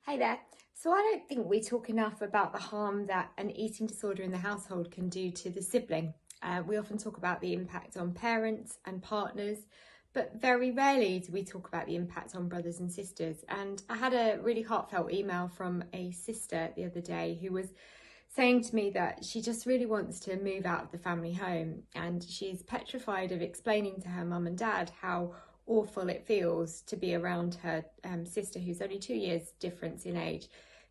Hey there. So I don't think we talk enough about the harm that an eating disorder in the household can do to the sibling. We often talk about the impact on parents and partners, but very rarely do we talk about the impact on brothers and sisters. And I had a really heartfelt email from a sister the other day who was saying to me that she just really wants to move out of the family home, and she's petrified of explaining to her mum and dad how awful it feels to be around her sister, who's only 2 years difference in age,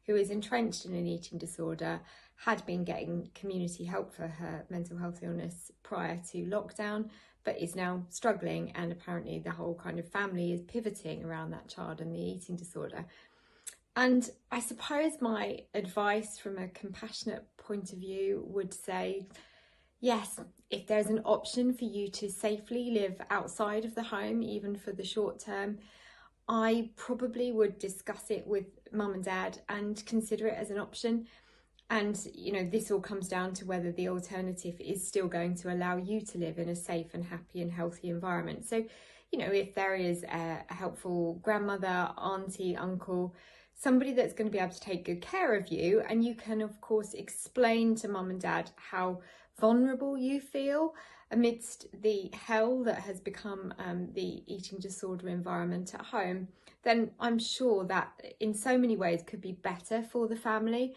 who is entrenched in an eating disorder, had been getting community help for her mental health illness prior to lockdown, but is now struggling, and apparently the whole kind of family is pivoting around that child and the eating disorder. And I suppose my advice from a compassionate point of view would say, yes, if there's an option for you to safely live outside of the home, even for the short term, I probably would discuss it with mum and dad and consider it as an option. And, this all comes down to whether the alternative is still going to allow you to live in a safe and happy and healthy environment. So, if there is a helpful grandmother, auntie, uncle, somebody that's going to be able to take good care of you, and you can, of course, explain to mum and dad how vulnerable you feel amidst the hell that has become the eating disorder environment at home, then I'm sure that in so many ways could be better for the family.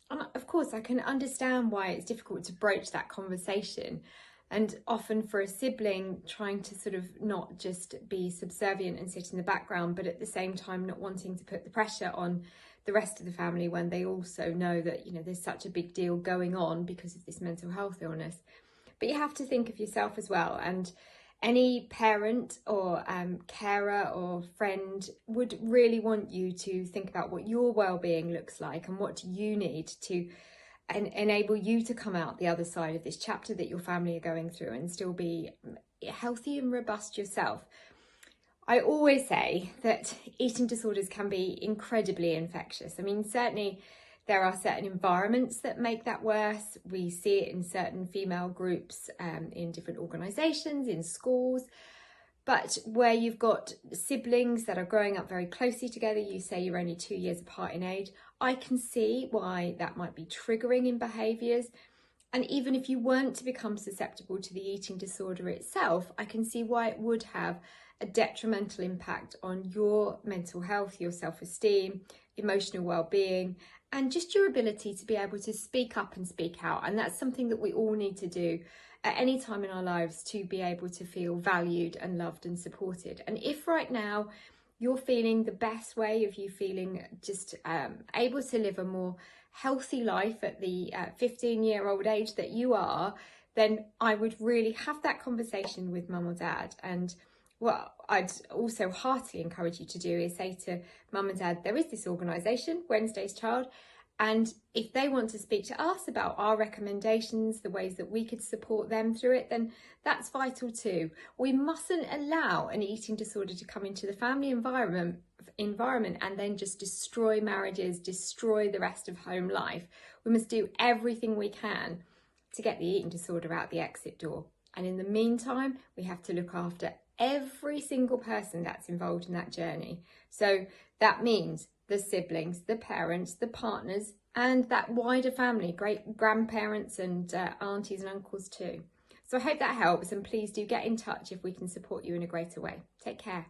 And of course, I can understand why it's difficult to broach that conversation. And often for a sibling, trying to sort of not just be subservient and sit in the background, but at the same time not wanting to put the pressure on the rest of the family when they also know that, there's such a big deal going on because of this mental health illness. But you have to think of yourself as well. And any parent or carer or friend would really want you to think about what your well-being looks like and what you need to enable you to come out the other side of this chapter that your family are going through and still be healthy and robust yourself. I always say that eating disorders can be incredibly infectious. I mean, certainly there are certain environments that make that worse. We see it in certain female groups, in different organisations, in schools. But where you've got siblings that are growing up very closely together, you say you're only 2 years apart in age, I can see why that might be triggering in behaviours. And even if you weren't to become susceptible to the eating disorder itself, I can see why it would have a detrimental impact on your mental health, your self-esteem, emotional well-being, and just your ability to be able to speak up and speak out. And that's something that we all need to do at any time in our lives to be able to feel valued and loved and supported. And if right now you're feeling the best way of you feeling just able to live a more healthy life at the 15-year-old age that you are, then I would really have that conversation with mum or dad. And what I'd also heartily encourage you to do is say to mum and dad, there is this organisation, Wednesday's Child, and if they want to speak to us about our recommendations, the ways that we could support them through it, then that's vital too. We mustn't allow an eating disorder to come into the family environment and then just destroy marriages, destroy the rest of home life. We must do everything we can to get the eating disorder out the exit door. And in the meantime, we have to look after every single person that's involved in that journey. So that means the siblings, the parents, the partners, and that wider family, great grandparents and aunties and uncles too. So I hope that helps, and please do get in touch if we can support you in a greater way. Take care.